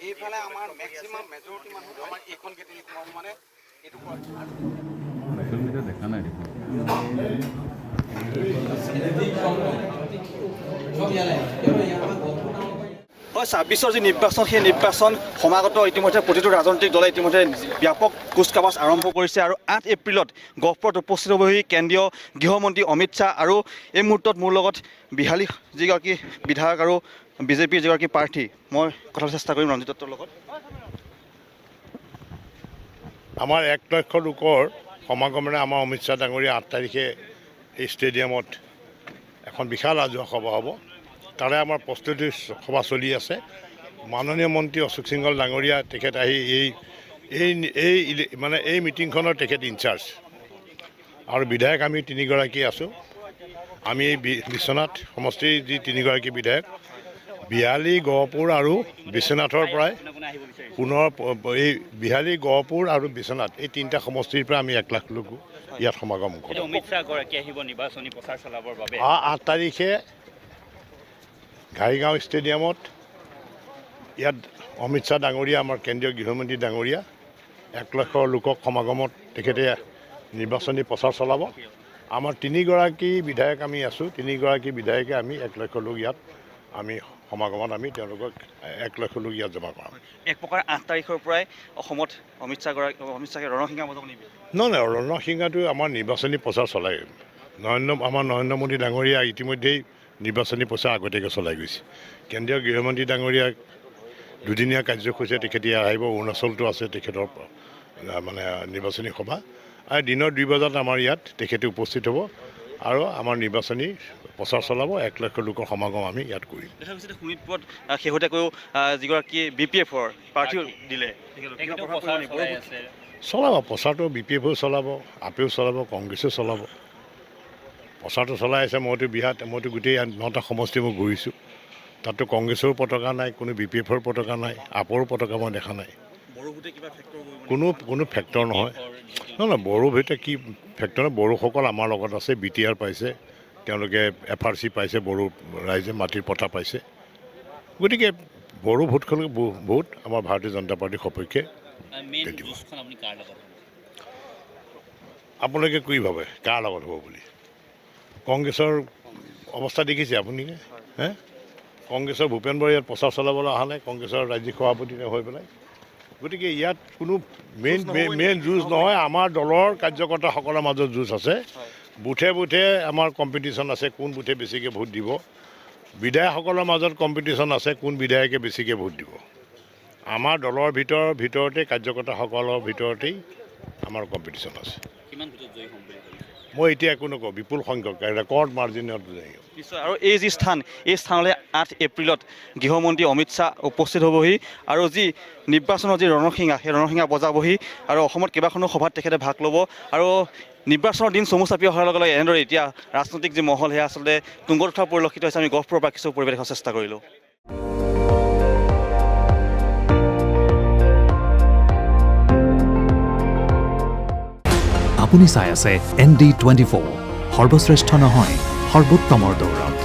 এইফালে আমাৰ maximum majority মানুহ আমাৰ এইখন গেট মানে এইটো দেখা নাই দেখোন হয় ২৬ৰ যি নিৰ্বাচন সেই নিৰ্বাচন সমাগত ইতিমধ্যে প্ৰতিটো ৰাজনৈতিক দলে ইতিমধ্যে ব্যাপক কুচকাৱাজ আৰম্ভ কৰিছে আৰু ৮ এপ্ৰিলত গহপুৰত উপস্থিত হ'বহি কেন্দ্ৰীয় গৃহমন্ত্ৰী অমিত শ্বাহ আৰু এই মুহূৰ্তত মোৰ লগত বিহালী যিগৰাকী বিধায়ক আৰু বিজেপিৰ যিগৰাকী প্ৰাৰ্থী মই কথা চেষ্টা কৰিম ৰঞ্জিত দত্তৰ লগত আমাৰ ১ লক্ষ লোকৰ সমাগমেৰে আমাৰ অমিত শ্বাহ ডাঙৰীয়া ৮ তাৰিখে এই ষ্টেডিয়ামত এখন বিশাল ৰাজহুৱা সভা হ'ব তাৰে আমাৰ প্ৰস্তুতি সভা চলি আছে মাননীয় মন্ত্ৰী অশোক সিংহল ডাঙৰীয়া তেখেত আহি এই মিটিংখনৰ তেখেত ইনচাৰ্জ আৰু বিধায়ক আমি ৩গৰাকী আছোঁ আমি এই বিশ্বনাথ সমষ্টিৰ যি ৩গৰাকী বিধায়ক বিহালী গহপুৰ আৰু বিশ্বনাথৰ পৰাই পুনৰ এই বিহালী গহপুৰ আৰু বিশ্বনাথ এই ৩টা সমষ্টিৰ পৰা আমি ১ লাখ লোক ইয়াত সমাগম কৰোঁ। অমিত শ্বাহ গৰাকী আহিব নিৰ্বাচনী প্ৰচাৰ চলাবৰ বাবে ৮ তাৰিখে ঘাইগাঁও ষ্টেডিয়ামত ইয়াত অমিত শ্বাহ ডাঙৰীয়া আমাৰ কেন্দ্ৰীয় গৃহমন্ত্ৰী ডাঙৰীয়া ১ লাখ লোকক সমাগমত তেখেতে নিৰ্বাচনী প্ৰচাৰ চলাব আমাৰ ৩গৰাকী বিধায়ক আমি আছোঁ 3গৰাকী বিধায়কে আমি ১ লাখ লোক ইয়াত আমি সমাগমত আমি তেওঁলোকক ১ লাখ লোক ইয়াত জমা কৰাম এক প্ৰকাৰ ৮ তাৰিখৰ পৰাই অসমত অমিত শ্বাহে ৰণসিংহা বজাব নেকি নহয় ৰণসিংহাটো আমাৰ নিৰ্বাচনী প্ৰচাৰ চলাই আমাৰ নৰেন্দ্ৰ মোদী ডাঙৰীয়া ইতিমধ্যেই নিৰ্বাচনী প্ৰচাৰ আগতীয়াকৈ চলাই গৈছে কেন্দ্ৰীয় গৃহমন্ত্ৰী ডাঙৰীয়াক দুদিনীয়া কাৰ্যসূচীৰে তেখেতে আহিব অৰুণাচলতো আছে তেখেতৰ মানে নিৰ্বাচনী সভা আৰু দিনৰ ২ বজাত আমাৰ ইয়াত তেখেতে উপস্থিত হ'ব আৰু আমাৰ নিৰ্বাচনী প্ৰচাৰ চলাব ১ লাখ লোকৰ সমাগম আমি ইয়াত কৰিম শোণিতপুৰত শেহতীয়াকৈ যিগৰাকী BPF-ৰ প্ৰাৰ্থী দিলে চলাব প্ৰচাৰটো BPF-ও চলাব আপেও চলাব কংগ্ৰেছেও চলাব প্ৰচাৰটো চলাই আছে মইতো গোটেই ৯টা সমষ্টি মই ঘূৰিছোঁ তাততো কংগ্ৰেছৰো পতাকা নাই কোনো BPF-ৰ পতাকা নাই আপৰো পতাকা মই দেখা নাই কোনো ফেক্টৰ নহয় নহয় বড়ো ভিতৰত কি ফেক্টৰ বড়োসকল আমাৰ লগত আছে BTR পাইছে তেওঁলোকে FRC পাইছে বড়ো ৰাইজে মাটিৰ পঠা পাইছে গতিকে বড়ো ভোট আমাৰ ভাৰতীয় জনতা পাৰ্টিৰ সপক্ষে আপোনালোকে কি ভাবে কাৰ লগত হ'ব বুলি কংগ্ৰেছৰ অৱস্থা দেখিছে আপুনি কংগ্ৰেছৰ ভূপেন বৰাই ইয়াত প্ৰচাৰ চলাবলৈ অহা নাই কংগ্ৰেছৰ ৰাজ্যিক সভাপতি হৈ পেলাই গতিকে ইয়াত কোনো মেইন যুঁজ নহয় আমাৰ দলৰ কাৰ্যকৰ্তাসকলৰ মাজত যুঁজ আছে বুথে বুথে আমাৰ কম্পিটিশ্যন আছে কোন বুথে বেছিকৈ ভোট দিব বিধায়কসকলৰ মাজত কম্পিটিশ্যন আছে কোন বিধায়কে বেছিকৈ ভোট দিব আমাৰ দলৰ ভিতৰতে কাৰ্যকৰ্তাসকলৰ ভিতৰতেই আমাৰ কম্পিটিশ্যন আছে মই এতিয়া একো নকওঁ বিপুল সংখ্যক ৰেকৰ্ড মাৰ্জিনত নিশ্চয় আৰু এই যি স্থান এই স্থানলৈ ৮ এপ্ৰিলত গৃহমন্ত্ৰী অমিত শ্বাহ উপস্থিত হ'বহি আৰু যি নিৰ্বাচনৰ যি ৰণসিংহা সেই ৰণসিংহা বজাবহি আৰু অসমত কেইবাখনো সভাত তেখেতে ভাগ ল'ব আৰু নিৰ্বাচনৰ দিন চমু চাপি অহাৰ লগে লগে এনেদৰে এতিয়া ৰাজনৈতিক যি মহল সেয়া আচলতে তুংগত উঠা পৰিলক্ষিত হৈছে আমি গহপুৰৰ পৰা কিছু পৰিৱেশ দেখাৰ চেষ্টা কৰিলোঁ আপুনি চাই আছে ND24 সৰ্বশ্ৰেষ্ঠ নহয় সৰ্বোত্তমৰ দৌৰত